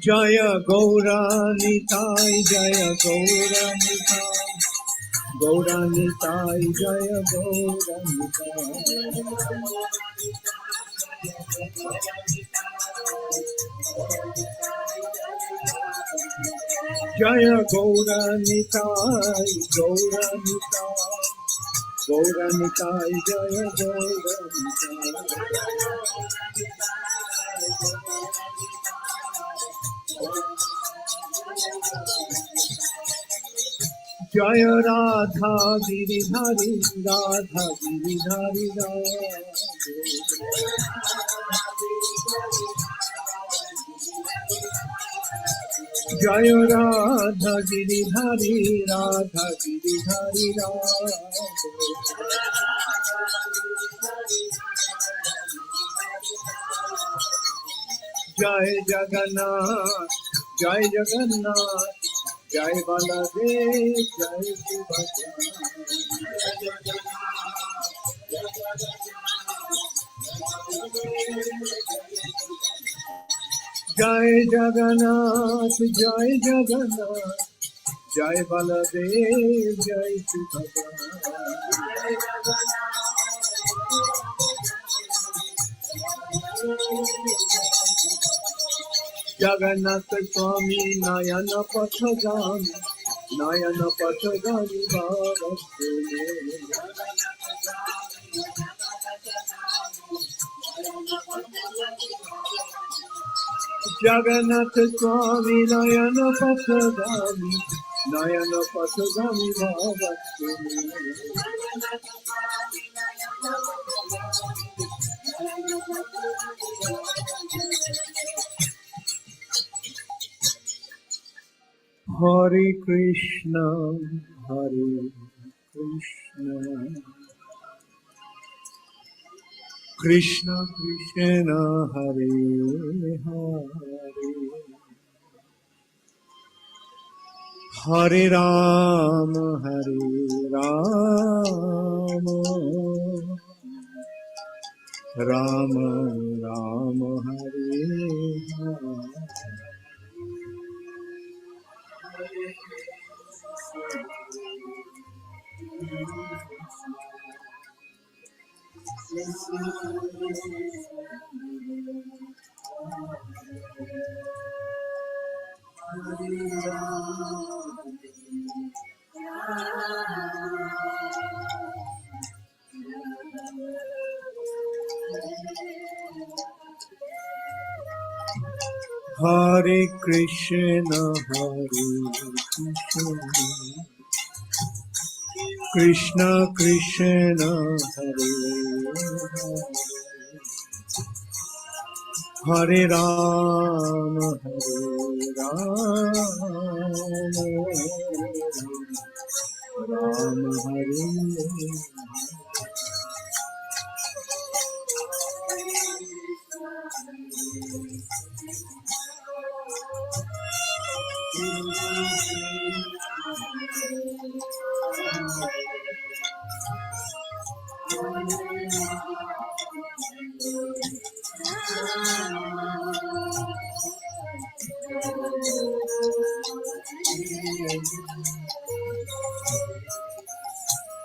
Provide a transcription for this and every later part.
Jaya Gauranitai, Jaya Gauranitai, Gauranitai, Jaya Gauranitai. Jaya Gauranitai, Gauranitai, Gauranitai, Jaya Gauranitai. Jaya Radha Giridhari, Radha Giridhari, Radha. Jaya Radha Giridhari, Radha Giridhari, Radha. Jai Jagannath, Jai Jagannath, Jai Baladev, Jai Subhadra. Jai Jagannath, Jai Jagannath, Jai Baladev, Jai Subhadra. Jagannath Swami Nayana Pathagami, Nayana Pathagami Bhavastune. Jagannath Swami Nayana Pathagami, Nayana Pathagami Bhavastune. Hare Krishna, Hare Krishna, Krishna Krishna, Hare Hare, Hare Rama, Hare Rama, Rama Rama, Hare Hare. Hare Krishna, Hare Krishna, Krishna Krishna, Hare Hare, Hare Rama, Hare Rama, Rama Hare.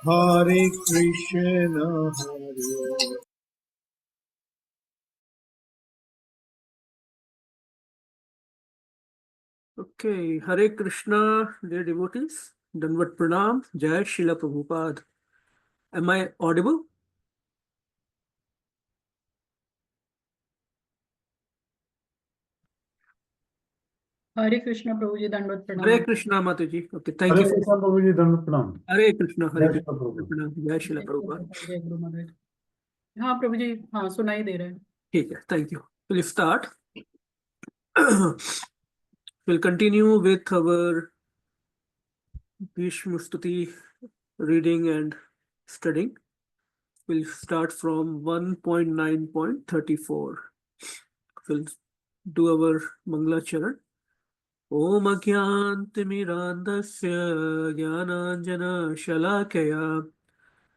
Hare Krishna, Hare. Okay, Hare Krishna, dear devotees. Dandavat Pranam, Jai Srila Prabhupada. Am I audible? Hare Krishna, Prabhuji, Dandavat Pranam. Hare Krishna, Mataji. Okay, thank Hare you. Krishna, Prabhuji, Dandavat Pranam. Hare Krishna, Hare Jai Krishna, Srila Prabhupada. Pranam, Jai Srila Prabhupada. जय गुरु महाराज. हाँ प्रभु जी, हाँ सुनाई दे रहा है. ठीक है, thank you. We'll start. We'll continue with our Bhishma Stuti reading and studying. We'll start from 1.9.34. We'll do our Mangala Charan. ॐ अज्ञानतिमिरान्धस्य ज्ञानाञ्जनशलाकया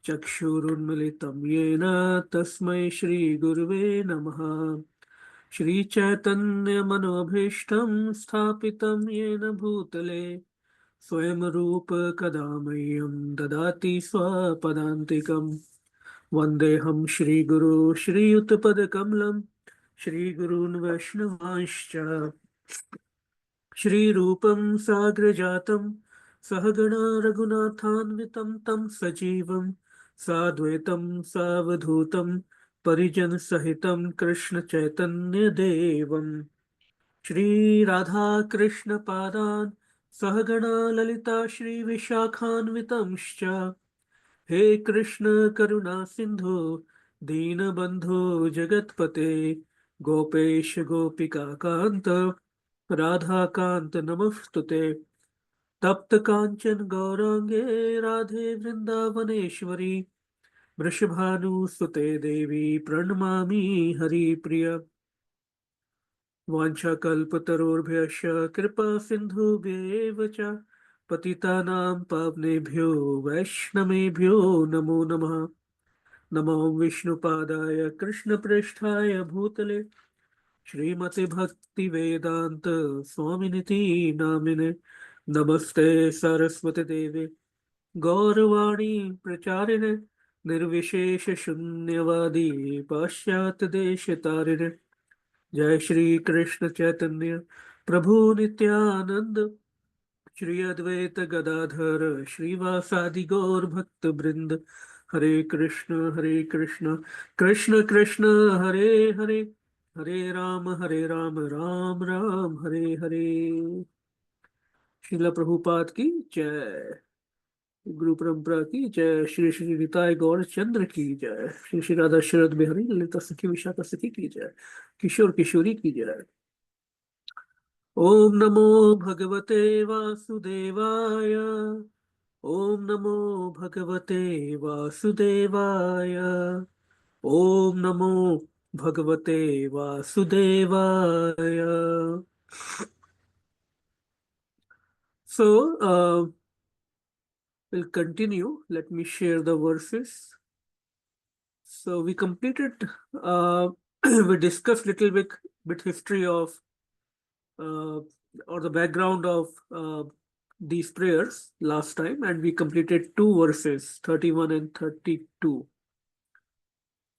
चक्षुरुन्मिलितं येन तस्मै श्रीगुरुवे नमः। श्रीचैतन्यमनोभीष्टं स्थापितं येन भूतले स्वयं रूप कदा मह्यं ददाति स्वपदान्तिकं। वन्देऽहं श्रीगुरो श्रीयुतपदकमलं श्रीगुरून् वैष्णवांश्च श्रीरूपं साग्रजातं सहगणा रघुनाथान्वितं तं सजीवं साद्वैतं सावधूतं परिजनसहितं कृष्णचैतन्यदेवम् श्रीराधाकृष्णपादान् सहगणा ललिता श्रीविशाखान्वितंश्च हे कृष्ण करुणा सिन्धु दीनबन्धो जगत्पते गोपेश गोपिका कान्त राधाकान्त नमस्तुते तप्त कांचन गौरांगे राधे वृंदावनेश्वरी वृषभानुसुते देवी प्रणमामि हरिप्रिय वाञ्छाकल्पतरुर्भ्यश्च कृपा सिन्धुभ्येव च पतितानां पावनेभ्यो वैष्णवेभ्यो नमो नमः। नमो विष्णुपादाय कृष्णप्रेष्ठाय भूतले श्रीमते भक्ति वेदांत स्वामिनिति नामिने नमस्ते सरस्वती देवे गौरवाणी प्रचारिणे निर्विशेष शून्यवादी पाश्चात्य देश तारिणे जय श्री कृष्ण चैतन्य प्रभु नित्यानंद श्री अद्वैत गदाधर श्रीवासादि गौर भक्त वृंद हरे कृष्ण कृष्ण कृष्ण हरे हरे हरे राम राम राम हरे हरे। श्रील प्रभुपाद की जय। गुरु परंपरा की जय। श्री श्री निताय गौर चंद्र की जय। श्री श्री राधा शरद बिहारी ललिता सखी विशाखा सखी की जय। किशोर किशोरी की जय। ओम नमो भगवते वासुदेवाय। ओम नमो भगवते वासुदेवाय। ओम नमो भगवते वासुदेवाय। So we'll continue. Let me share the verses. So we completed, we discussed little bit history of or the background of these prayers last time, and we completed two verses, 31 and 32.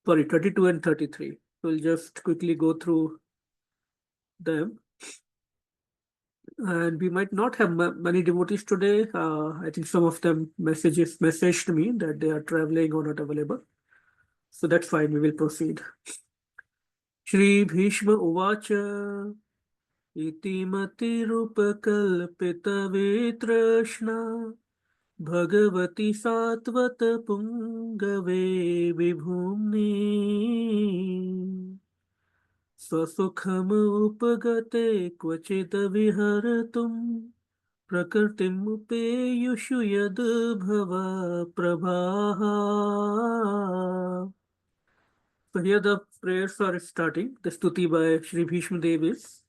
Sorry, 32 and 33. We'll just quickly go through them. And we might not have many devotees today. I think some of them messaged me that they are traveling or not available. So that's fine. We will proceed. Shri Bhishma Uvacha Iti Matirupakalpitavetrashna Bhagavati Satvat Pungave Vibhumni Swasukham Upagate Kvachit Viharatum Prakritim Upeyushu Yad Bhava Prabha. So here the prayers are starting. The Stuti by Sri Bhishma Dev is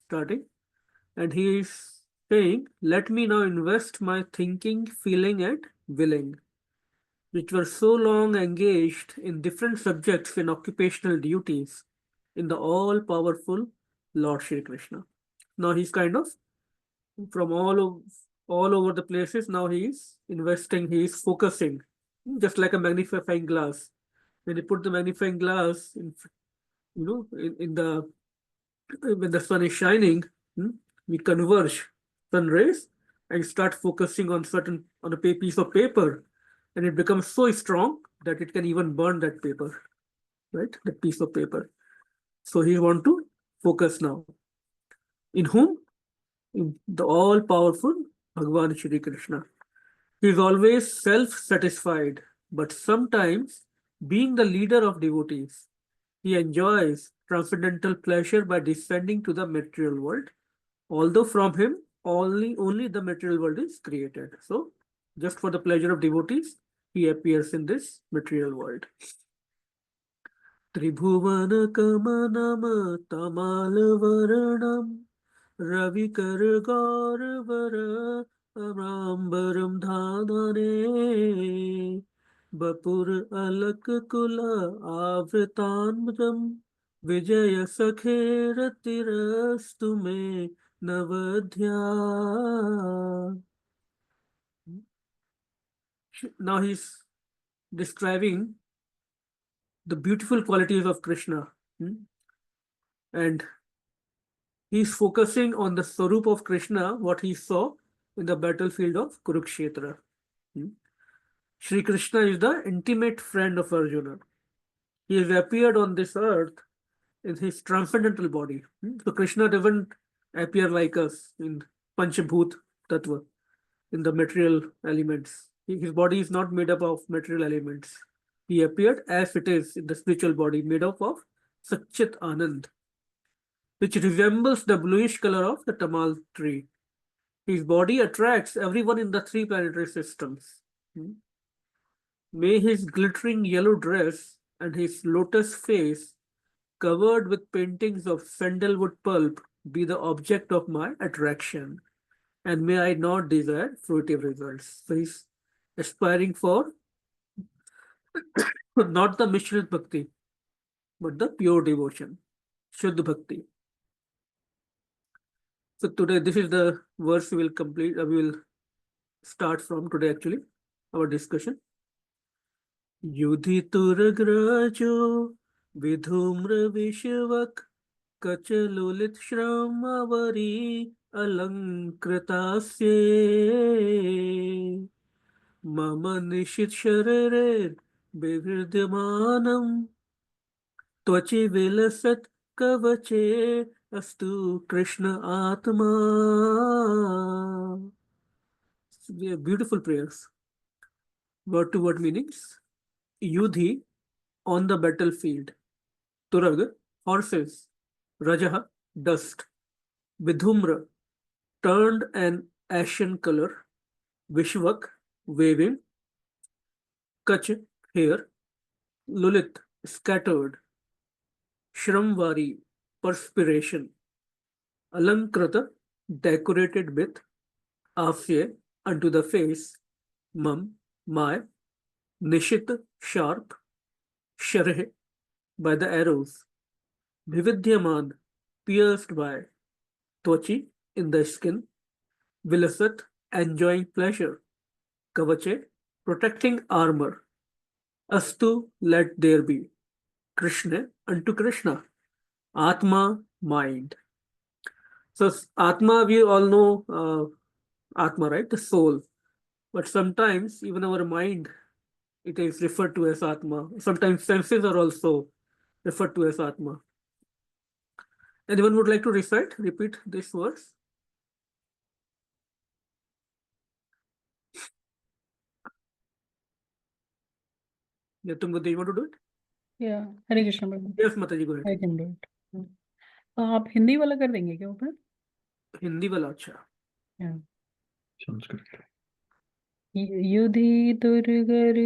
starting. And he is saying, let me now invest my thinking, feeling, and willing, which were so long engaged in different subjects and occupational duties, in the all-powerful Lord Shri Krishna. Now he's kind of from all over the places. Now he is investing, he is focusing, just like a magnifying glass. When you put the magnifying glass in the when the sun is shining, we converge sun rays and start focusing on a piece of paper, and it becomes so strong that it can even burn that paper, right? That piece of paper. So he want to focus now. In whom? In the all-powerful Bhagavan Shri Krishna. He is always self-satisfied, but sometimes, being the leader of devotees, he enjoys transcendental pleasure by descending to the material world, although from him only the material world is created. So, just for the pleasure of devotees, he appears in this material world. Tribhuvan kamanam tamal varanam Ravikar गौरवर अमराम्बरम Dhadhre बपुर अलक कुल आवृताम्रम विजय सखेरतिरस्तु मे नवध्या. Now he's describing the beautiful qualities of Krishna. And he's focusing on the Swarup of Krishna, what he saw in the battlefield of Kurukshetra. Sri Krishna is the intimate friend of Arjuna. He has appeared on this earth in his transcendental body. So Krishna doesn't appear like us in Panchabhut Tattva, in the material elements. His body is not made up of material elements. He appeared as it is in the spiritual body, made up of Satchit Anand, which resembles the bluish color of the tamal tree. His body attracts everyone in the three planetary systems. May his glittering yellow dress and his lotus face, covered with paintings of sandalwood pulp, be the object of my attraction, and may I not desire fruitive results. So he's aspiring for not the Mishrit Bhakti, but the pure devotion, Shuddha Bhakti. So today, this is the verse we will complete, we will start from today actually, our discussion. Yudhituragrajo vidhumra vishvak kachalulit shramavari alankritasye mama nishit shararer bivridyamanam tvachi vilasat kavache astu Krishna Atma. They are beautiful prayers. Word to word meanings. Yudhi, on the battlefield. Turag, horses. Rajaha, dust. Vidhumra, turned an ashen color. Vishvak, waving. Kach, hair. Lulit, scattered. Shramvari, perspiration. Alankrata, decorated with. Afye, unto the face. Mam, my. Nishit, sharp. Sharhe, by the arrows. Vividyaman, pierced by. Tvachi, in the skin. Vilasat, enjoying pleasure. Kavache, protecting armor. Astu, let there be. Krishna, unto Krishna. Atma, mind. So Atma, we all know Atma, right? The soul. But sometimes even our mind, it is referred to as Atma. Sometimes senses are also referred to as Atma. Anyone would like to repeat this verse? Yeah, Tunga, do you want to do it? या हरे कृष्ण प्रभु. Yes, Mataji, go I ahead. can do it. आप हिंदी वाला कर देंगे क्या ऊपर? हिंदी वाला अच्छा. या संस्कृत युधि दुर्गर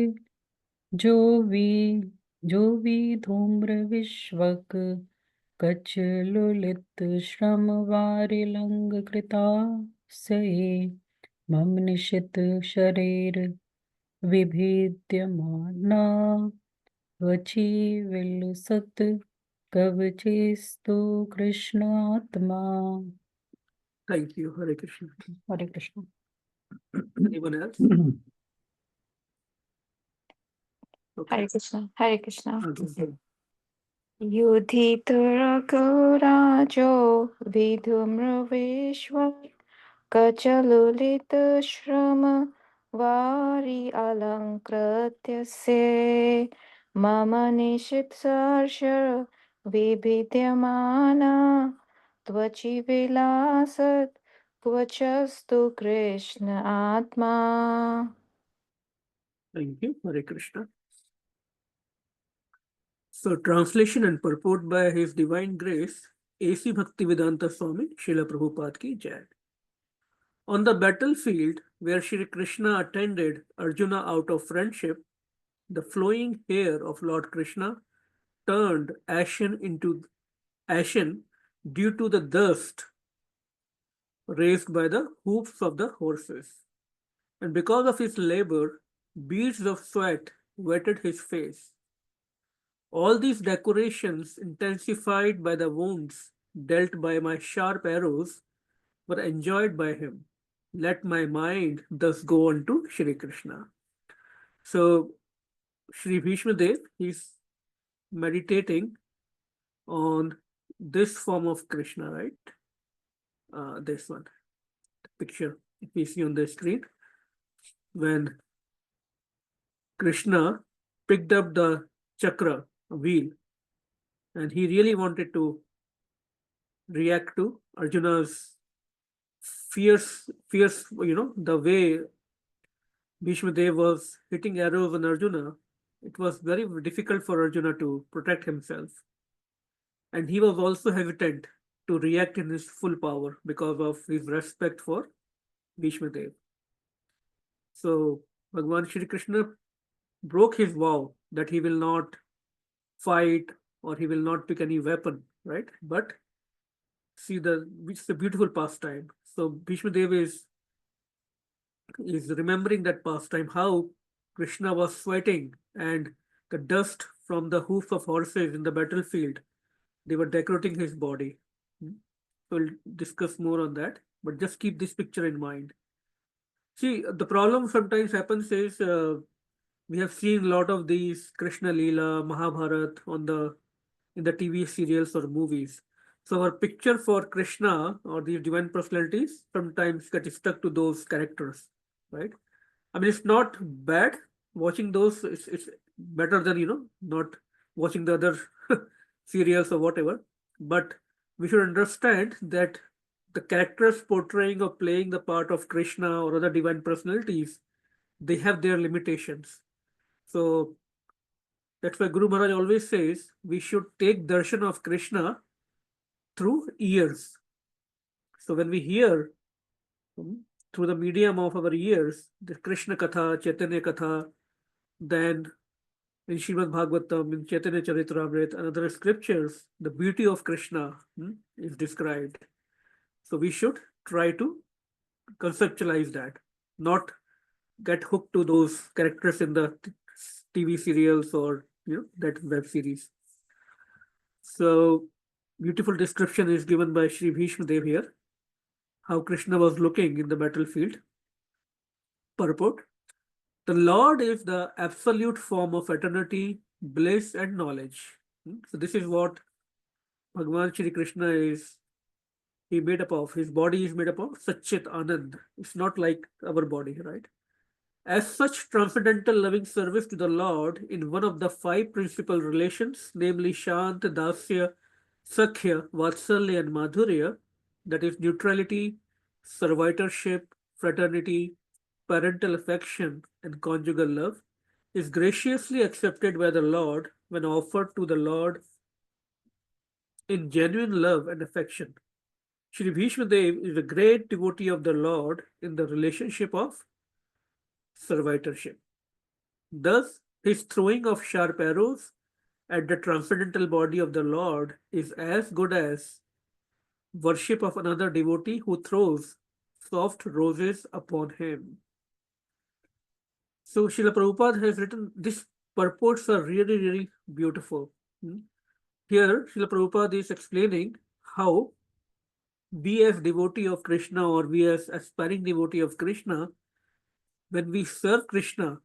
जो भी धूम्र विश्वक कच लुलित श्रम वारिलंग कृता सये मम निशित शरीर विभिद्यमाना वची विलसत कवचेस्तु कृष्ण आत्मा. Thank you. Hare Krishna. Hare Krishna. Anyone else? Okay. Hare Krishna, Hare Krishna. Okay. युधितुरघोराजो विधुम्रविश्व कचलुलितश्रम वारि अलङ्कृत्य से मम निशित्सर्ष विभिद्यमाना त्वचि विलासत् क्वचस्तु कृष्ण आत्मा. Thank you. Hare Krishna. So, translation and purport by His Divine Grace, A.C. Bhaktivedanta Swami, Srila Prabhupada ki Jai. On the battlefield where Shri Krishna attended Arjuna out of friendship, the flowing hair of Lord Krishna turned ashen due to the dust raised by the hoofs of the horses. And because of his labor, beads of sweat wetted his face. All these decorations, intensified by the wounds dealt by my sharp arrows, were enjoyed by him. Let my mind thus go on to Shri Krishna. So, Shri Bhishma Dev, he's meditating on this form of Krishna, right? This one, the picture we see on the screen, when Krishna picked up the chakra, wheel, and he really wanted to react to Arjuna's fierce, the way Bhishma Dev was hitting arrows on Arjuna. It was very difficult for Arjuna to protect himself. And he was also hesitant to react in his full power because of his respect for Bhishma Dev. So Bhagavan Shri Krishna broke his vow that he will not fight or he will not pick any weapon, right? But see, it's a beautiful pastime. So Bhishma Dev is remembering that pastime, how Krishna was sweating and the dust from the hoofs of horses in the battlefield, they were decorating his body. So we'll discuss more on that, but just keep this picture in mind. See, the problem sometimes happens is we have seen a lot of these Krishna Leela, Mahabharat in the TV serials or movies. So our picture for Krishna or these divine personalities sometimes get stuck to those characters, right? I mean, it's not bad watching those. It's better than not watching the other serials or whatever. But we should understand that the characters portraying or playing the part of Krishna or other divine personalities, they have their limitations. So that's why Guru Maharaj always says we should take darshan of Krishna through ears. So when we hear through the medium of our ears, the Krishna Katha, Chaitanya Katha, then in Srimad Bhagavatam, in Chaitanya Charitamrita, and other scriptures, the beauty of Krishna is described. So we should try to conceptualize that, not get hooked to those characters in the TV serials or that web series. So beautiful description is given by Sri Bhishma Dev here, how Krishna was looking in the battlefield. Purport: the Lord is the absolute form of eternity, bliss, and knowledge. So this is what Bhagavan Shri Krishna is. He made up of. His body is made up of Satchit Anand. It's not like our body, right? As such, transcendental loving service to the Lord in one of the 5 principal relations, namely Shant, Dasya, Sakhya, Vatsalya, and Madhurya, that is neutrality, servitorship, fraternity, parental affection, and conjugal love, is graciously accepted by the Lord when offered to the Lord in genuine love and affection. Shri Bhishma Dev is a great devotee of the Lord in the relationship of servitorship. Thus, his throwing of sharp arrows at the transcendental body of the Lord is as good as worship of another devotee who throws soft roses upon him. So Srila Prabhupada has written, these purports are really, really beautiful. Here, Srila Prabhupada is explaining how we as devotee of Krishna or we as aspiring devotee of Krishna, when we serve Krishna,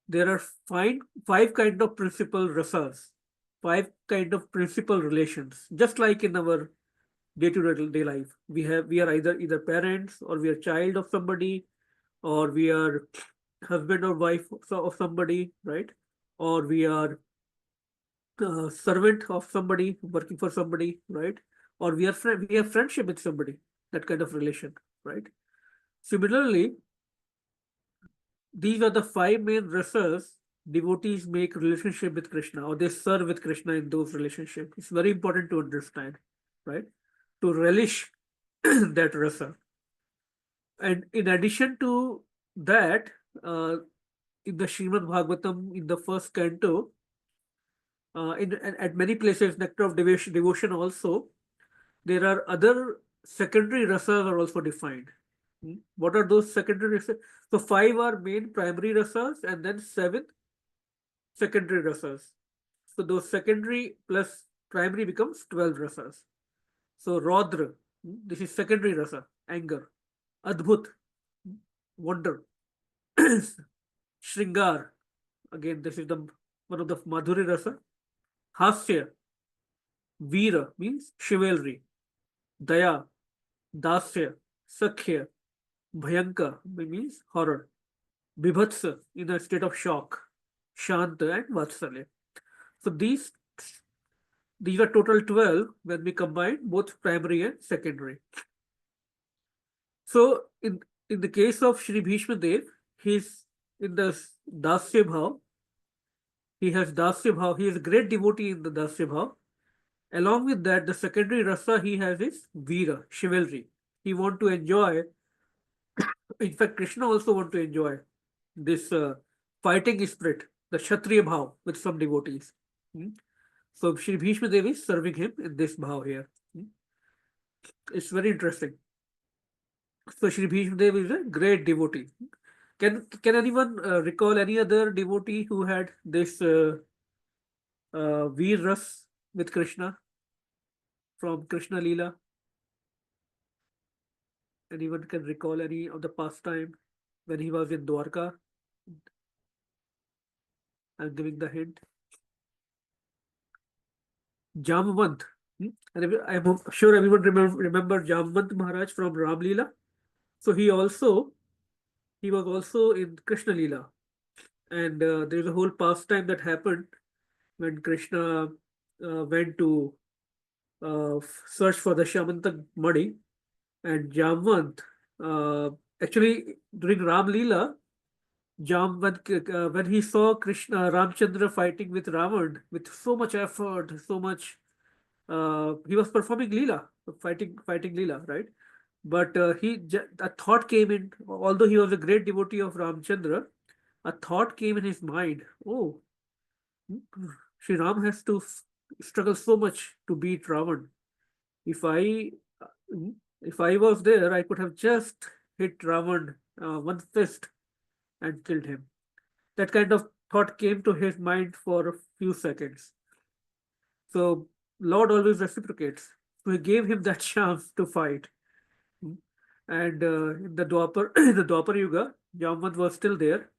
there are five kind of principal rasas, 5 kind of principal relations, just like in our day-to-day life. We are either parents, or we are child of somebody, or we are husband or wife of somebody, right? Or we are servant of somebody, working for somebody, right? Or we have friendship with somebody, that kind of relation, right? Similarly, these are the 5 main rasas devotees make relationship with Krishna, or they serve with Krishna in those relationships. It's very important to understand, right? To relish that rasa. And in addition to that, in the Srimad Bhagavatam, in the first canto, at many places, Nectar of Devotion also, there are other secondary rasas are also defined. What are those secondary rasas? So 5 are main primary rasas and then 7 secondary rasas. So those secondary plus primary becomes 12 rasas. So Raudra, this is secondary rasa, anger. Adbhut, wonder. Shringar, again this is the one of the Madhuri rasa. Hasya, Veera means chivalry. Daya, Dasya, Sakhya, Bhayanka means horror. Bibhatsa, in a state of shock. Shanta and Vatsalya. So these are total 12 when we combine both primary and secondary. So in the case of Shri Bhishma Dev, he's in the Dasya Bhav. He has Dasya Bhav. He is a great devotee in the Dasya Bhav. Along with that, the secondary rasa he has is Veera, chivalry. He want to enjoy. In fact, Krishna also want to enjoy this fighting spirit, the Kshatriya Bhav with some devotees. Hmm. So Shri Bhishma Dev is serving him in this bhav here. It's very interesting. So Shri Bhishma Dev is a great devotee. Can anyone recall any other devotee who had this Veer Ras with Krishna from Krishna Leela? Anyone can recall any of the pastime when he was in Dwarka? I'm giving the hint. Jamvant. And I'm sure everyone remember Jamvant Maharaj from Ram Leela. So he was also in Krishna Leela. And there is a whole pastime that happened when Krishna went to search for the Shamantak Madi. And Jamvant, actually during Ram Leela, Jamvant, when he saw Krishna, Ramchandra fighting with Ravan with so much effort, so much, he was performing Leela, fighting Leela, right? But a thought came in, although he was a great devotee of Ramchandra, a thought came in his mind. Oh, Sri Ram has to struggle so much to beat Ravan. If I if I was there, I could have just hit Ravan one fist and killed him. That kind of thought came to his mind for a few seconds. So Lord always reciprocates. So he gave him that chance to fight. And in the Dwapar Yuga, Jamvat was still there,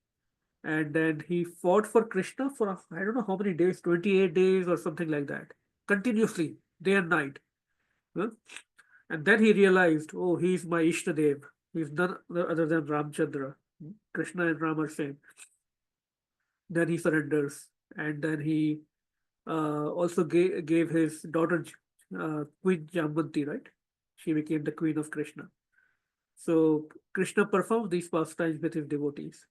and then he fought for Krishna for I don't know how many days, 28 days or something like that, continuously, day and night. Huh? And then he realized, oh, he's my Ishtadev. He's none other than Ramchandra. Krishna and Ram are same. Then he surrenders, and then he also gave his daughter Queen Jambanti, right? She became the queen of Krishna. So Krishna performed these pastimes with his devotees.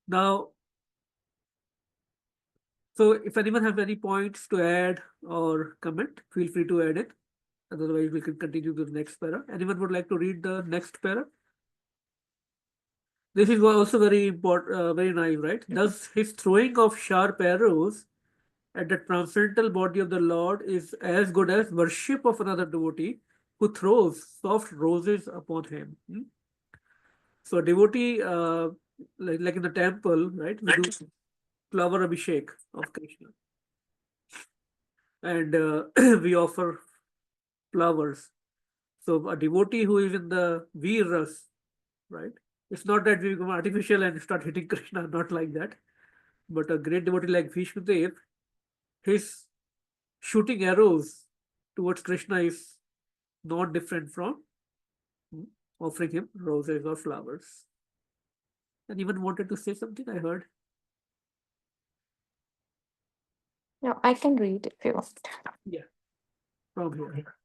Now, so if anyone has any points to add or comment, feel free to add it. Otherwise, we can continue to the next para. Anyone would like to read the next para? This is also very important, very nice, right? Thus, his throwing of sharp arrows at the transcendental body of the Lord is as good as worship of another devotee who throws soft roses upon him. So a devotee, like in the temple, right? We do flower abhishek of Krishna, and we offer flowers. So a devotee who is in the Veer Ras, right? It's not that we become artificial and start hitting Krishna, not like that. But a great devotee like Bhishma Dev, his shooting arrows towards Krishna is not different from offering him roses or flowers. Anyone wanted to say something? I heard. No, I can read if you want. Yeah, from here.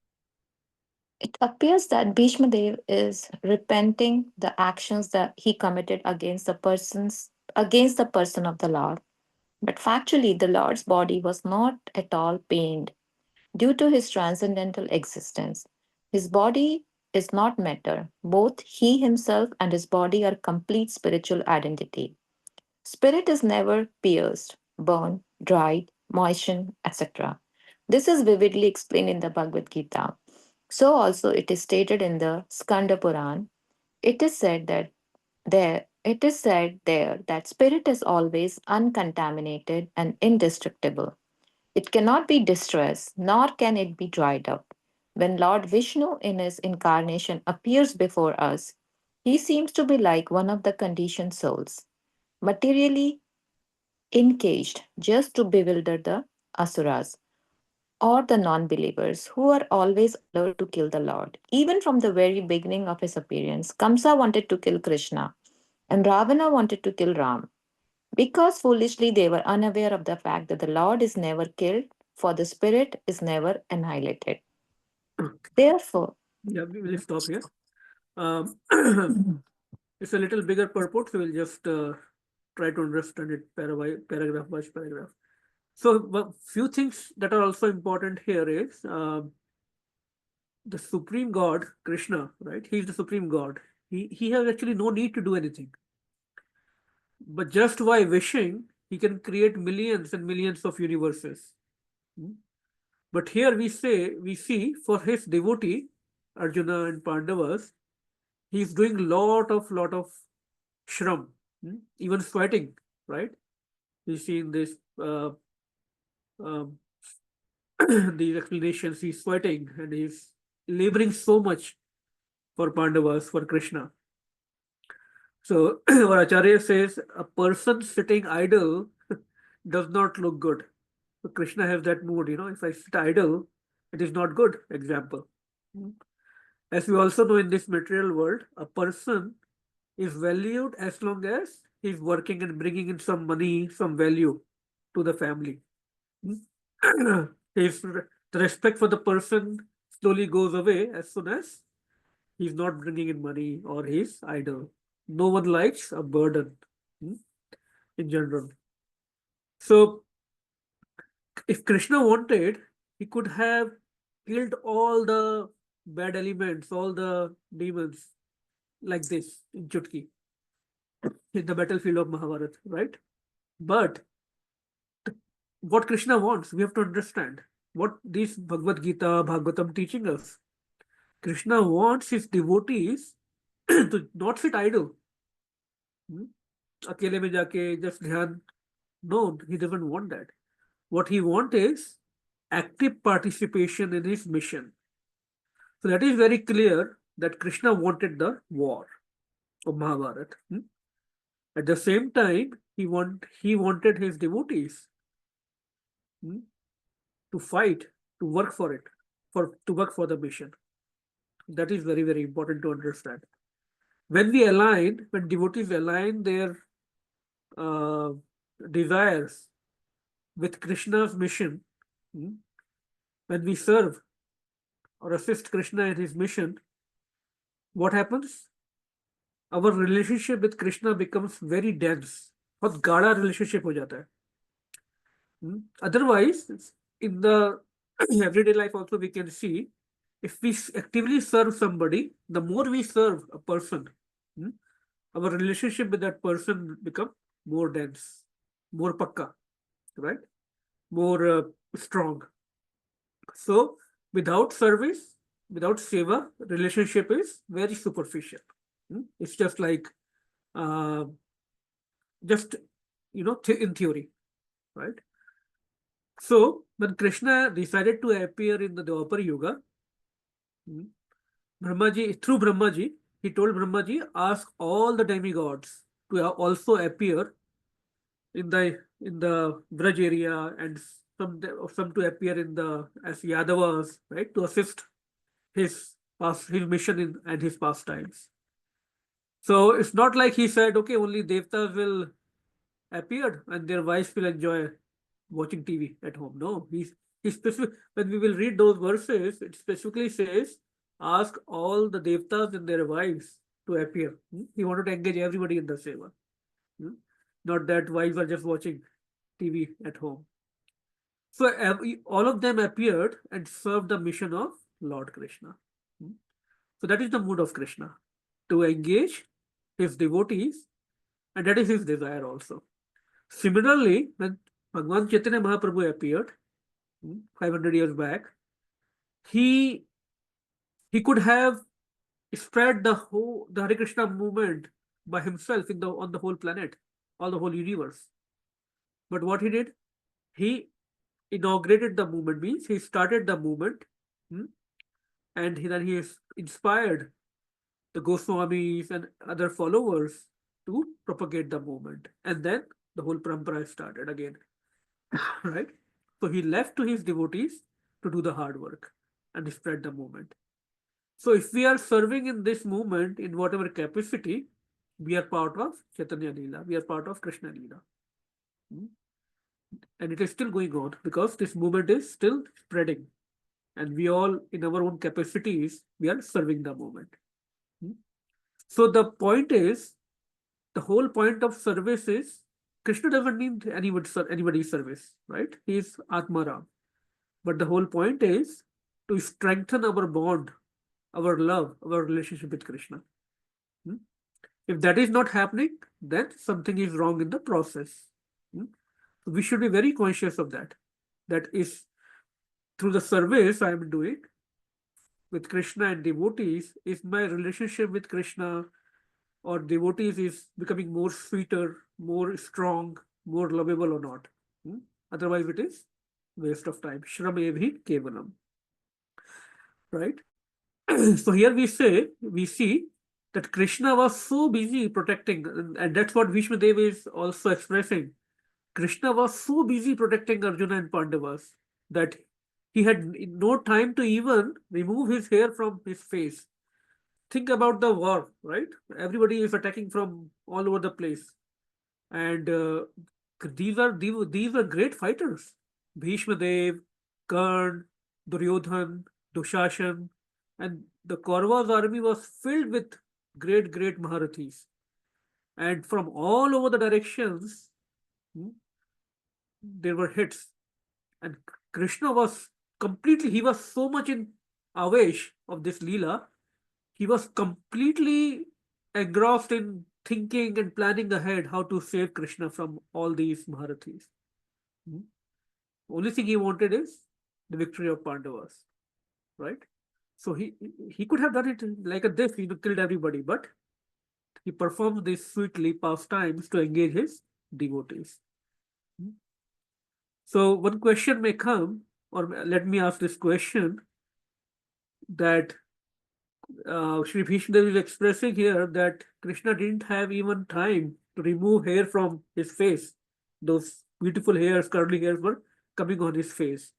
It appears that Bhishma Dev is repenting the actions that he committed against the person of the Lord. But factually, the Lord's body was not at all pained due to his transcendental existence. His body is not matter. Both he himself and his body are complete spiritual identity. Spirit is never pierced, burned, dried, moistened, etc. This is vividly explained in the Bhagavad Gita. So also it is stated in the Skanda Puran. It is said that that spirit is always uncontaminated and indestructible. It cannot be distressed, nor can it be dried up. When Lord Vishnu in his incarnation appears before us, he seems to be like one of the conditioned souls, materially encaged just to bewilder the asuras or the non believers who are always alert to kill the Lord. Even from the very beginning of his appearance, Kamsa wanted to kill Krishna and Ravana wanted to kill Ram. Because foolishly they were unaware of the fact that the Lord is never killed, for the spirit is never annihilated. Therefore, Yeah, we will stop here. Um, it's a little bigger purport, so we'll just try to understand it paragraph by paragraph. So, few things that are also important here is the Supreme God, Krishna, right? He's the Supreme God. He has actually no need to do anything. But just by wishing, he can create millions and millions of universes. Hmm? But here we see for his devotee, Arjuna and Pandavas, he's doing lot of shram, even sweating, right? We see in this um, these explanations, he's sweating and he's laboring so much for Pandavas, for Krishna. So our Acharya says a person sitting idle does not look good. So Krishna has that mood, if I sit idle, it is not good. Example. Hmm. As we also know in this material world, a person is valued as long as he's working and bringing in some money, some value to the family. Hmm. The respect for the person slowly goes away as soon as he's not bringing in money or he's idle. No one likes a burden, hmm, in general. So if Krishna wanted, he could have killed all the bad elements, all the demons like this in Chutki, in the battlefield of Mahabharata, right? But what Krishna wants, we have to understand what this Bhagavad Gita, Bhagavatam teaching us. Krishna wants his devotees to not sit idle. Hmm? अकेले में जाके just ध्यान. No, he doesn't want that. What he wants is active participation in his mission. So that is very clear that Krishna wanted the war of Mahabharata. At the same time, he wanted his devotees, to fight, to work for it, to work for the mission. That is very, very important to understand. When devotees align their uh, desires with Krishna's mission, when we serve or assist Krishna in his mission, what happens? Our relationship with Krishna becomes very dense. बहुत गाढ़ा relationship हो जाता है. Otherwise, in the everyday life also we can see, if we actively serve somebody, the more we serve a person, our relationship with that person become more dense, more pakka, right? More strong. So without service, without seva, relationship is very superficial. It's just like just in theory, right? So when Krishna decided to appear in the Dwapar Yuga, through Brahmaji, he told Brahmaji, ask all the demigods to also appear in the Braj area, and some to appear as Yadavas, right, to assist his mission and his pastimes. So it's not like he said, okay, only Devtas will appear and their wives will enjoy watching TV at home. No, he specific. When we will read those verses, it specifically says, ask all the Devtas and their wives to appear. He wanted to engage everybody in the seva. Not that wives are just watching TV at home. So all of them appeared and served the mission of Lord Krishna. So that is the mood of Krishna, to engage his devotees, and that is his desire also. Similarly, when Bhagavan Chaitanya Mahaprabhu appeared 500 years back, he He could have spread the Hare Krishna movement by himself on the whole planet, on the whole universe. But what he did, he inaugurated the movement, means he started the movement, and then he inspired the Goswamis and other followers to propagate the movement. And then the whole parampara started again, right? So he left to his devotees to do the hard work and spread the movement. So if we are serving in this movement in whatever capacity, we are part of Chaitanya Leela, we are part of Krishna Leela. And it is still going on because this movement is still spreading. And we all, in our own capacities, we are serving the movement. So the point is, the whole point of service is, Krishna doesn't need anybody's service, right? He is Atmaram. But the whole point is to strengthen our bond, our love, our relationship with Krishna. If that is not happening, then something is wrong in the process. So we should be very conscious of that. That is, through the service I am doing with Krishna and devotees, is my relationship with Krishna or devotees is becoming more sweeter, more strong, more lovable or not. Otherwise, it is waste of time. Shramevi kevalam. Right? So here we see that Krishna was so busy protecting, and that's what Bhishma Dev is also expressing. Krishna was so busy protecting Arjuna and Pandavas that he had no time to even remove his hair from his face. Think about the war, right? Everybody is attacking from all over the place. And these are great fighters. Bhishma Dev, Karn, Duryodhan, Dushashan, and the Kauravas army was filled with great Maharathis. And from all over the directions, there were hits. And Krishna was he was so much in avesh of this Leela, he was completely engrossed in thinking and planning ahead how to save Krishna from all these Maharathis. Only thing he wanted is the victory of Pandavas, right? So he could have done it like this, killed everybody, but he performed these sweetly pastimes to engage his devotees. So one question may come, or let me ask this question, that Sri Bhishma Dev is expressing here that Krishna didn't have even time to remove hair from his face. Those beautiful hairs, curly hairs were coming on his face.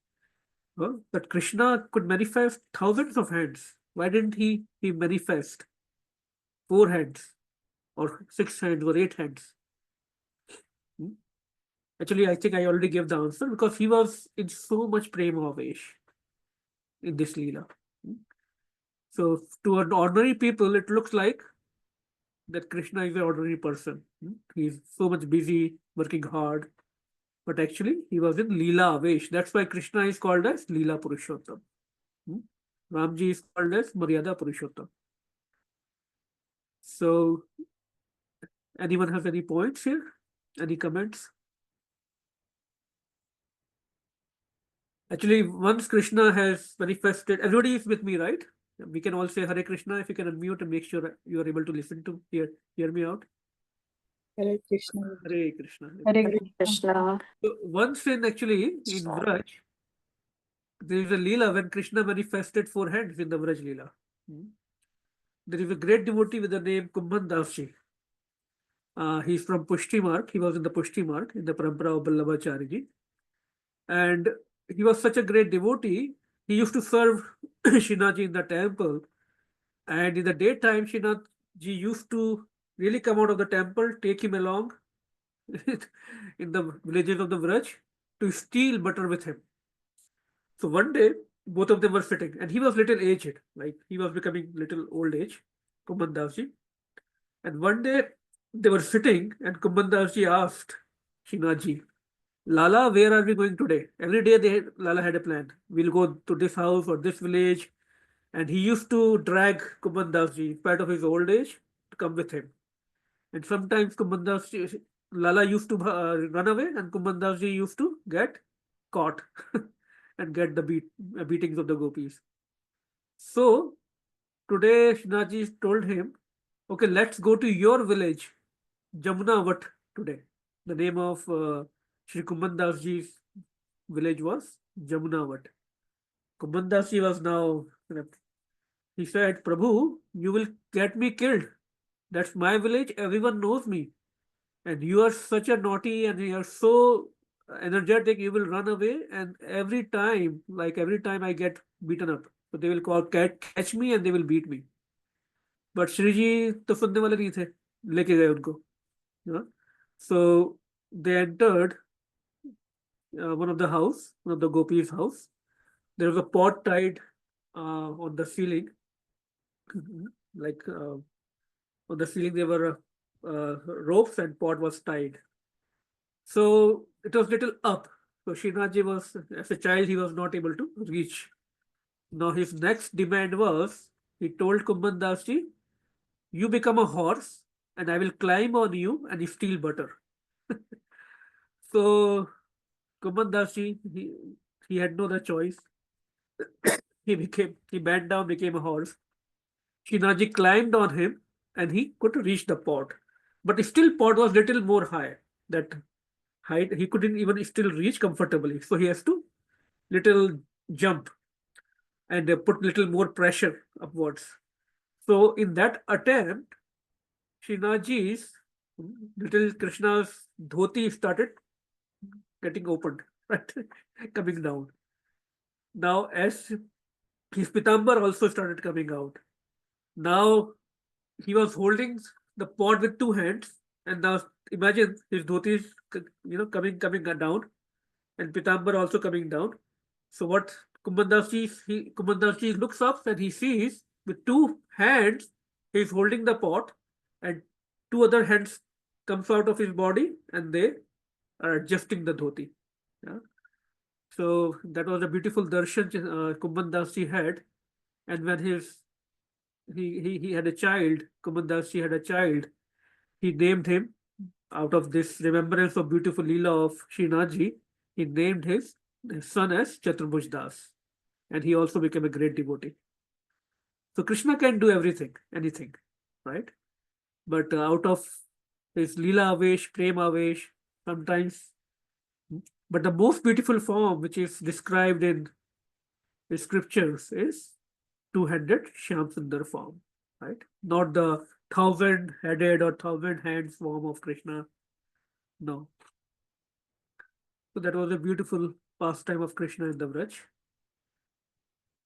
Well, but Krishna could manifest thousands of hands. Why didn't he manifest 4 hands or 6 hands or 8 hands? Actually, I think I already gave the answer, because he was in so much prema avesh in this Leela. So to an ordinary people, it looks like that Krishna is an ordinary person. He's so much busy, working hard. But actually, he was in Leela avesh. That's why Krishna is called as Leela Purushottam. Ramji is called as Maryada Purushottam. So, anyone has any points here? Any comments? Actually, once Krishna has manifested, everybody is with me, right? We can all say Hare Krishna. If you can unmute and make sure you are able to listen to hear me out. Hare Krishna. Hare Krishna. Hare Krishna. So once in Vraj, there is a Leela when Krishna manifested 4 hands in the Vraj Leela. There is a great devotee with the name Kumbhan Dasji. He's from Pushti Mark. He was in the Pushti Mark in the Parampara of Vallabhacharya. And he was such a great devotee. He used to serve Shinaji in the temple. And in the daytime, Shinaji used to really come out of the temple, take him along in the villages of the Vraj to steal butter with him. So one day, both of them were sitting, and he was little aged, like he was becoming little old age, Kumbhan Dasji. And one day, they were sitting, and Kumbhan Dasji asked Shinaji, Lala, where are we going today? Every day Lala had a plan. We'll go to this house or this village. And he used to drag Kumbhan Dasji, in spite of his old age, to come with him. And sometimes Kumbhan Dasji, Lala used to run away, and Kumbhan Dasji used to get caught and get the beatings of the gopis. So today Shinaji told him, okay, let's go to your village, Jamunavat today. The name of Shri Kumandas Ji's village was Jamunavat. Kumandas Ji was now, he said, Prabhu, you will get me killed. That's my village, everyone knows me. And you are such a naughty and you are so energetic, you will run away. And every time, I get beaten up. So they will catch me and they will beat me. But Shri Ji तो सुनने वाले नहीं थे, लेके गए उनको. Yeah. So they entered one of the gopis' house. There was a pot tied on the ceiling. Like on the ceiling, there were ropes and pot was tied. So it was little up. So Srinathji was, as a child, he was not able to reach. Now his next demand was, he told Kumban Ji, you become a horse and I will climb on you and steal butter. So Kumban Ji, he had no other choice. He bent down, became a horse. Shinaji climbed on him and he could reach the pot. But still pot was little more high. That height, he couldn't even still reach comfortably. So he has to little jump and put little more pressure upwards. So in that attempt, Shinaji's little Krishna's dhoti started getting opened, right? Coming down. Now as his pitambar also started coming out. Now he was holding the pot with two hands, and now imagine his dhoti is coming down, and pitambar also coming down. So what Kumandas Ji looks up and he sees with two hands he is holding the pot, and two other hands comes out of his body and they are adjusting the dhoti. Yeah. So that was a beautiful darshan Kumandas Ji had, and when he had a child, Kumandas Ji had a child, he named him, out of this remembrance of beautiful Leela of Srinathji, he named his son as Chaturbuj Das. And he also became a great devotee. So Krishna can do everything, anything, right? But out of his Leela Avesh, Prema Avesh, sometimes, but the most beautiful form which is described in the scriptures is two-handed Shyam Sundar form, right? Not the 1,000-headed or 1,000 hands form of Krishna. No. So that was a beautiful pastime of Krishna in the Vraj.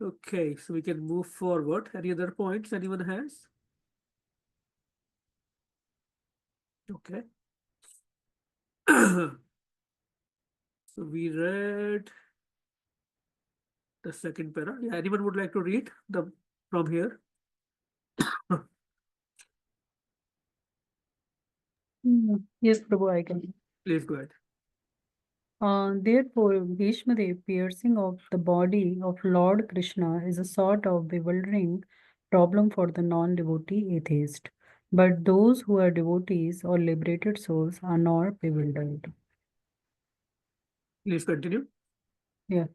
Okay, so we can move forward. Any other points anyone has? Okay. So we read the second para. Yeah, anyone would like to read from here? Yes, Prabhu, I can. Please go ahead. Therefore, Bhishma Dev piercing of the body of Lord Krishna is a sort of bewildering problem for the non-devotee atheist. But those who are devotees or liberated souls are not bewildered. Please continue. Yeah.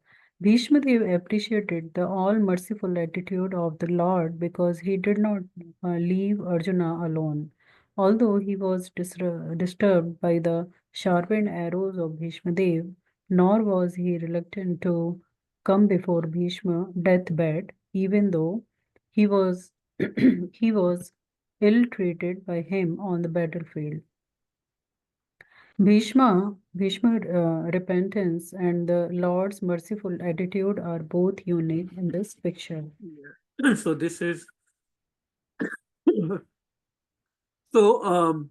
Bhishma Dev appreciated the all-merciful attitude of the Lord because he did not leave Arjuna alone. Although he was disturbed by the sharpened arrows of Bhishma Dev, nor was he reluctant to come before Bhishma deathbed, even though he was he was ill-treated by him on the battlefield. Bhishma repentance and the Lord's merciful attitude are both unique in this picture. Yeah. So this is so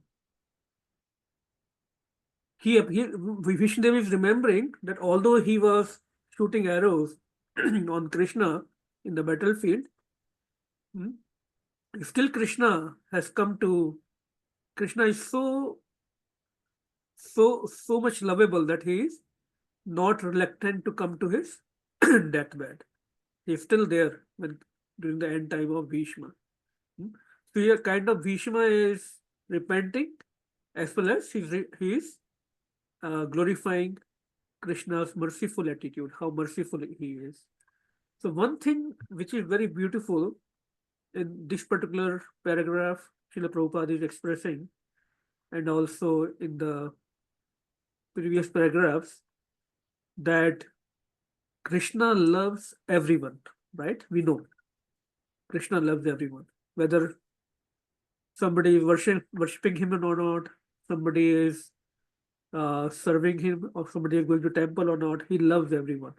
Vishnudev is remembering that although he was shooting arrows on Krishna in the battlefield, still Krishna has come to. Krishna is so much lovable that he is not reluctant to come to his deathbed. He is still there during the end time of Bhishma. So here kind of Bhishma is repenting as well as he is glorifying Krishna's merciful attitude, how merciful he is. So one thing which is very beautiful in this particular paragraph, Srila Prabhupada is expressing, and also in the previous paragraphs, that Krishna loves everyone, right? We know Krishna loves everyone, whether somebody is worshipping him or not, somebody is serving him, or somebody is going to temple or not. He loves everyone,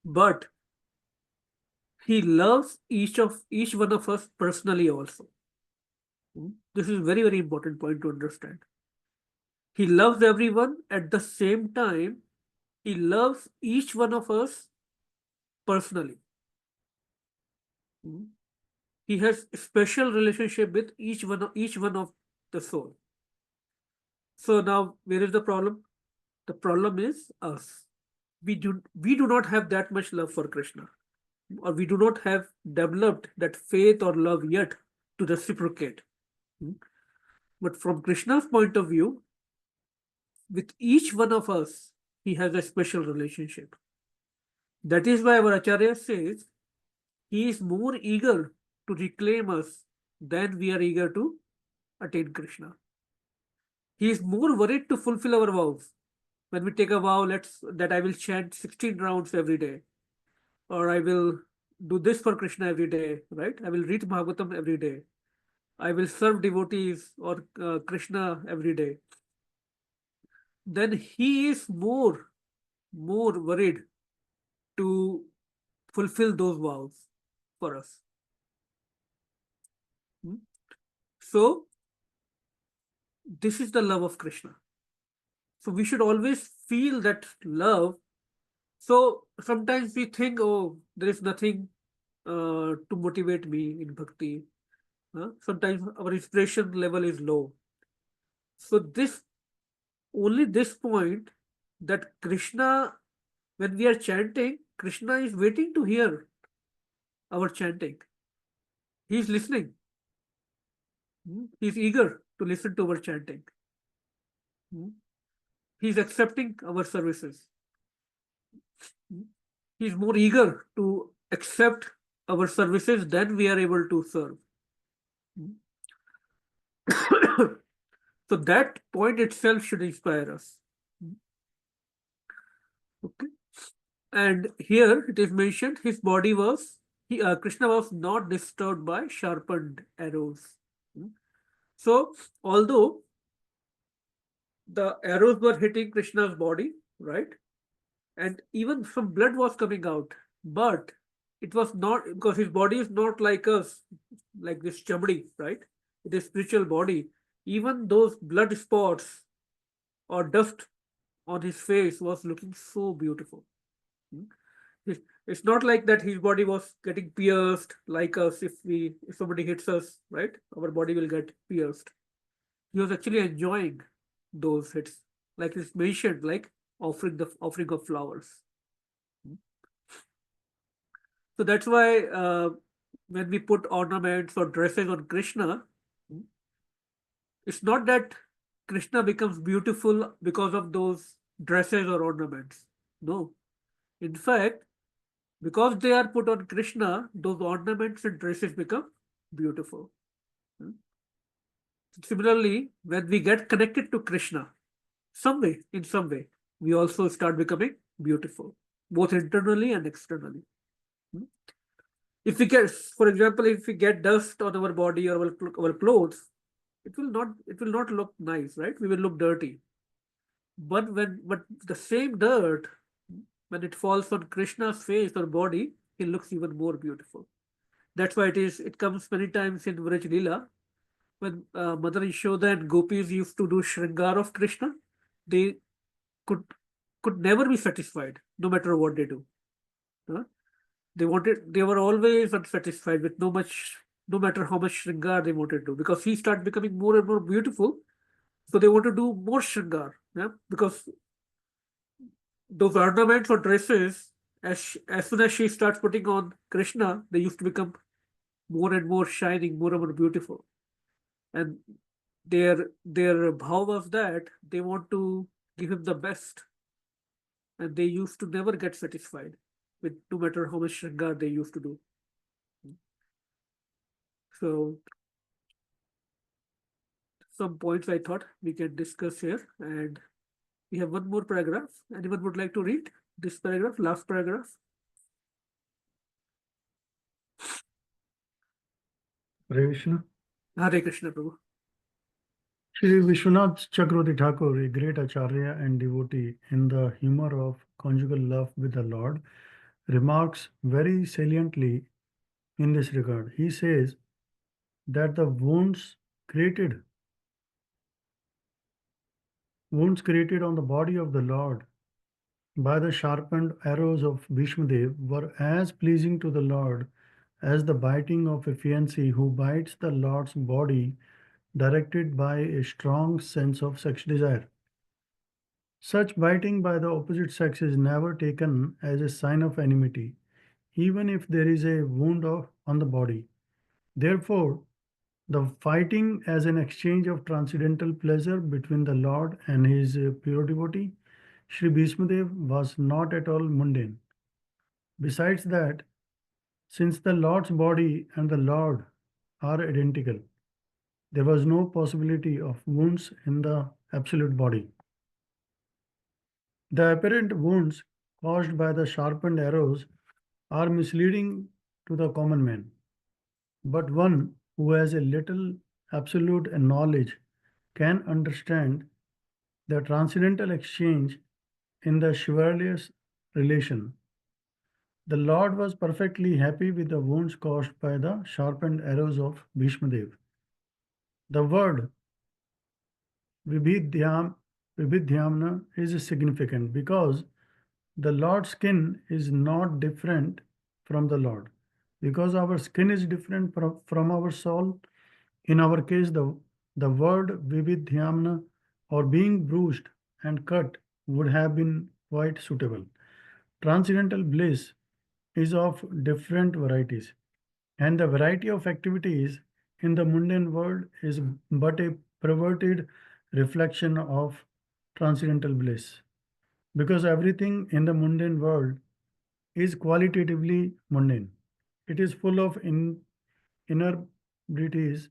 but he loves each one of us personally also. This is very, very important point to understand. He loves everyone. At the same time, he loves each one of us personally. He has a special relationship with each one of the soul. So now, where is the problem? The problem is us. We do not have that much love for Krishna, or we do not have developed that faith or love yet to reciprocate. But from Krishna's point of view, with each one of us, he has a special relationship. That is why our Acharya says he is more eager to reclaim us than we are eager to attain Krishna. He is more worried to fulfill our vows. When we take a vow, that I will chant 16 rounds every day, or I will do this for Krishna every day, right? I will read Bhagavatam every day. I will serve devotees or Krishna every day. Then he is more worried to fulfill those vows for us. So this is the love of Krishna. So we should always feel that love. So sometimes we think, oh, there is nothing to motivate me in bhakti. Sometimes our inspiration level is low. So only this point, that Krishna, when we are chanting, Krishna is waiting to hear our chanting. He is listening. He is eager to listen to our chanting. He is accepting our services. He is more eager to accept our services than we are able to serve. So that point itself should inspire us. Okay. And here it is mentioned his body was, Krishna was not disturbed by sharpened arrows. So although the arrows were hitting Krishna's body, right? And even some blood was coming out, but it was not, because his body is not like us, like this chamdi, right? It is spiritual body. Even those blood spots or dust on his face was looking so beautiful. It's not like that his body was getting pierced like us. If somebody hits us, right, our body will get pierced. He was actually enjoying those hits, like it's mentioned, like offering of flowers. So that's why when we put ornaments or dresses on Krishna, it's not that Krishna becomes beautiful because of those dresses or ornaments. No. In fact, because they are put on Krishna, those ornaments and dresses become beautiful. Similarly, when we get connected to Krishna, in some way, we also start becoming beautiful, both internally and externally. If we get, for example, if we get dust on our body or our clothes, it will not look nice, right? We will look dirty. But the same dirt, when it falls on Krishna's face or body, he looks even more beautiful. That's why it comes many times in Vraj Leela, when Mother Yashoda and gopis used to do Shringar of Krishna, they could never be satisfied, no matter what they do. They were always unsatisfied with no matter how much Shringar they wanted to do, because he started becoming more and more beautiful. So they want to do more Shringar, because those ornaments or dresses, as soon as she starts putting on Krishna, they used to become more and more shining, more and more beautiful. And their bhav was that they want to give him the best, and they used to never get satisfied with no matter how much Shringar they used to do. So some points I thought we can discuss here, and we have one more paragraph. Anyone would like to read this paragraph, last paragraph? Hare Krishna. Hare Krishna, Prabhu. Shri Vishwanath Chakravarti Thakur, a great acharya and devotee in the humor of conjugal love with the Lord, remarks very saliently in this regard. He says that the wounds created on the body of the Lord by the sharpened arrows of Bhishma were as pleasing to the Lord as the biting of a fiancé who bites the Lord's body directed by a strong sense of sex desire. Such biting by the opposite sex is never taken as a sign of enmity, even if there is a wound on the body. Therefore, the fighting as an exchange of transcendental pleasure between the Lord and his pure devotee, Sri Bhishmadev, was not at all mundane. Besides that, since the Lord's body and the Lord are identical, there was no possibility of wounds in the absolute body. The apparent wounds caused by the sharpened arrows are misleading to the common man, but one who has a little absolute knowledge can understand the transcendental exchange in the chivalrous relation. The Lord was perfectly happy with the wounds caused by the sharpened arrows of Bhishma. The word Vibhidhyamna is significant because the Lord's skin is not different from the Lord. Because our skin is different from our soul, in our case, the word Vibhidhyamna or being bruised and cut would have been quite suitable. Transcendental bliss is of different varieties, and the variety of activities in the mundane world is but a perverted reflection of transcendental bliss. Because everything in the mundane world is qualitatively mundane. It is full of inebrities,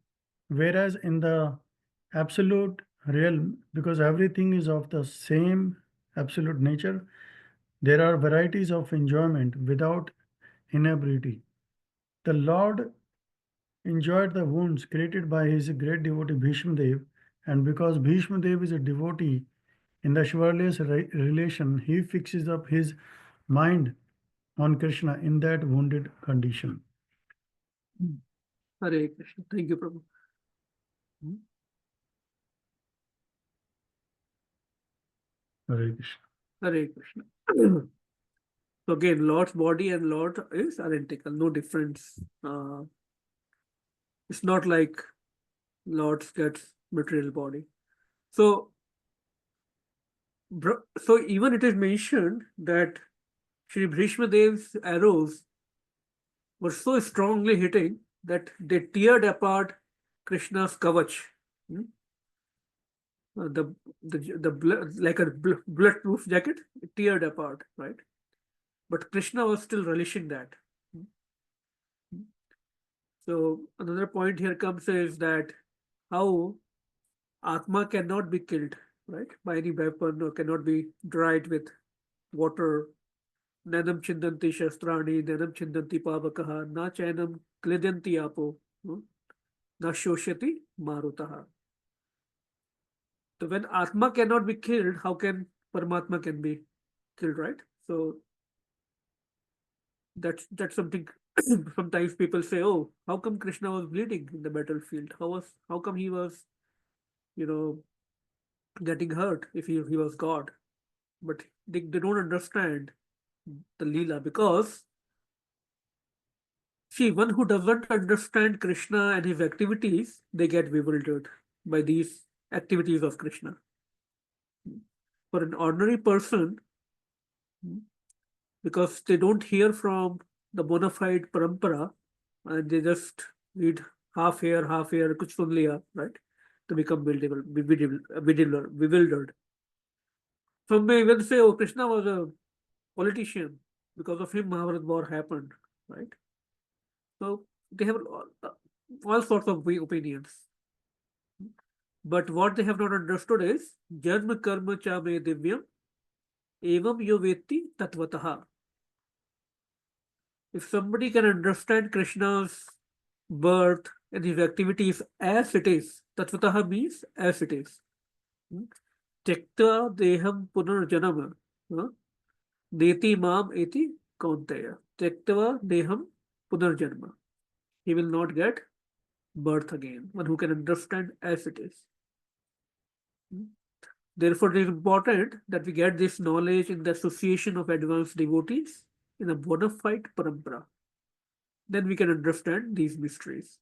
whereas in the absolute realm, because everything is of the same absolute nature, there are varieties of enjoyment without inebriety. The Lord enjoyed the wounds created by his great devotee Bhishma, and because Bhishma is a devotee in the chivalrous relation, he fixes up his mind on Krishna in that wounded condition. Hare Krishna. Thank you, Prabhu. Hare Krishna. Hare Krishna. So again, Lord's body and Lord is identical, no difference. It's not like Lord gets material body. So even it is mentioned that Sri Bhishma Dev's arrows were so strongly hitting that they teared apart Krishna's kavach. Like a bulletproof jacket, it teared apart, right? But Krishna was still relishing that. So another point here comes is that how Atma cannot be killed, right, by any weapon, or cannot be dried with water. Nanam chindanti shastrani, nanam chindanti pavakaha, na chainam klidanti apo, na shoshati marutaha. So when Atma cannot be killed, how can Paramatma can be killed, right? So that's something. Sometimes people say, "Oh, how come Krishna was bleeding in the battlefield? How come he was, getting hurt if he was God?" But they don't understand the Leela, because see, one who doesn't understand Krishna and his activities, they get bewildered by these activities of Krishna. For an ordinary person, because they don't hear from the bona fide parampara, and they just read half here, kuch sun liya, right? To become bewildered. Some may even say, "Oh, Krishna was a politician. Because of him, Mahabharata war happened," right? So they have all sorts of opinions. But what they have not understood is Janma Karma Cha Me Divyam Evam Yo Veti Tatvataha. If somebody can understand Krishna's birth and his activities as it is, Tatvataha means as it is. Tyakta Deham Punarjanama. Deti Mam Eti Kaunteya. Tyaktava Deham Punarjanama. He will not get birth again. One who can understand as it is. Therefore, it is important that we get this knowledge in the association of advanced devotees in a bona fide parampara. Then we can understand these mysteries.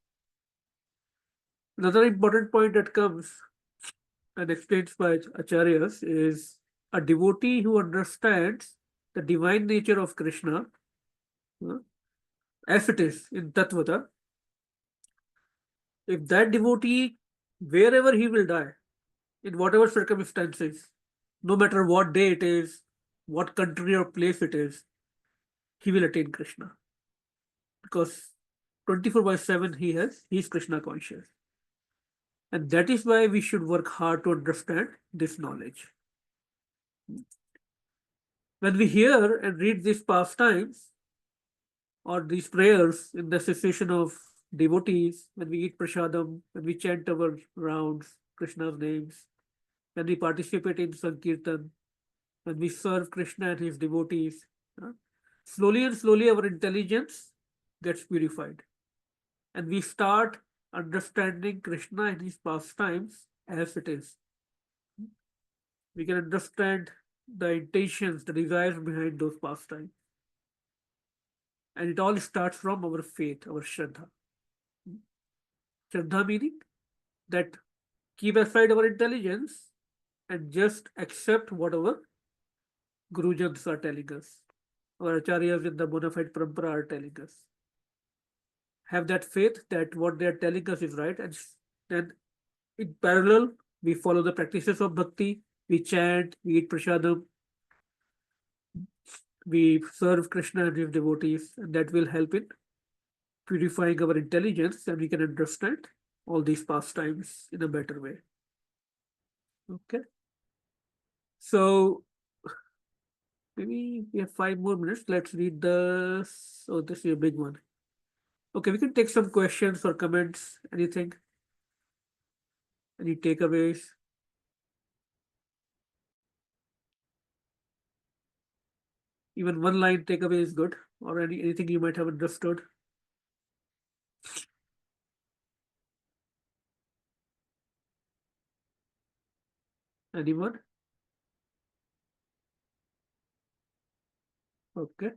Another important point that comes and explained by Acharyas is a devotee who understands the divine nature of Krishna as it is in Tattvata. If that devotee, wherever he will die, in whatever circumstances, no matter what day it is, what country or place it is, he will attain Krishna. Because 24/7 he is Krishna conscious. And that is why we should work hard to understand this knowledge. When we hear and read these pastimes or these prayers in the association of devotees, when we eat prasadam, when we chant our rounds, Krishna's names, when we participate in Sankirtan, when we serve Krishna and his devotees, slowly and slowly our intelligence gets purified. And we start understanding Krishna and his pastimes as it is. We can understand the intentions, the desires behind those pastimes. And it all starts from our faith, our Shraddha. Shraddha meaning that keep aside our intelligence and just accept whatever Gurujans are telling us, our Acharyas in the bona fide parampara are telling us. Have that faith that what they are telling us is right, and then in parallel, we follow the practices of bhakti, we chant, we eat prasadam, we serve Krishna and his devotees, and that will help in purifying our intelligence, and we can understand all these pastimes in a better way. Okay. So maybe we have 5 more minutes. Let's read this. Oh, this is a big one. Okay, we can take some questions or comments. Anything? Any takeaways? Even one line takeaway is good, or anything you might have understood. Anyone? Okay.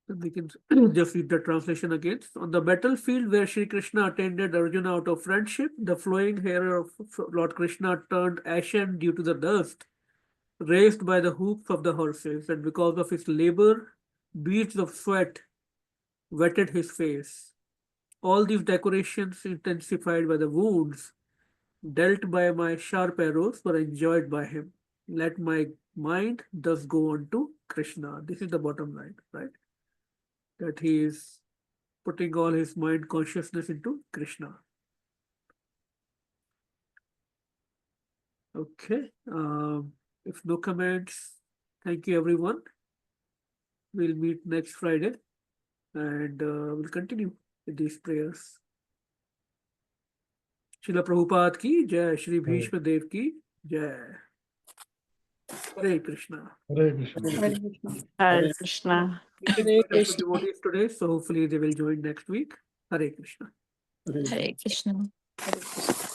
We can just read the translation again. On the battlefield where Sri Krishna attended Arjuna out of friendship, the flowing hair of Lord Krishna turned ashen due to the dust raised by the hoofs of the horses, and because of his labor, beads of sweat wetted his face. All these decorations, intensified by the wounds dealt by my sharp arrows, were enjoyed by him. Let my mind thus go on to Krishna. This is the bottom line, right? That he is putting all his mind consciousness into Krishna. Okay. If no comments, thank you everyone. We'll meet next Friday and we'll continue with these prayers. Srila Prabhupada ki jai, Shri Bhishma Dev ki jai. Hare Krishna. Hare Krishna. Hare Krishna. Hare Krishna. We should Hare gather for Krishna. devotees today, so hopefully they will join next week. Hare Krishna. Hare Krishna. Hare Krishna. Hare Krishna.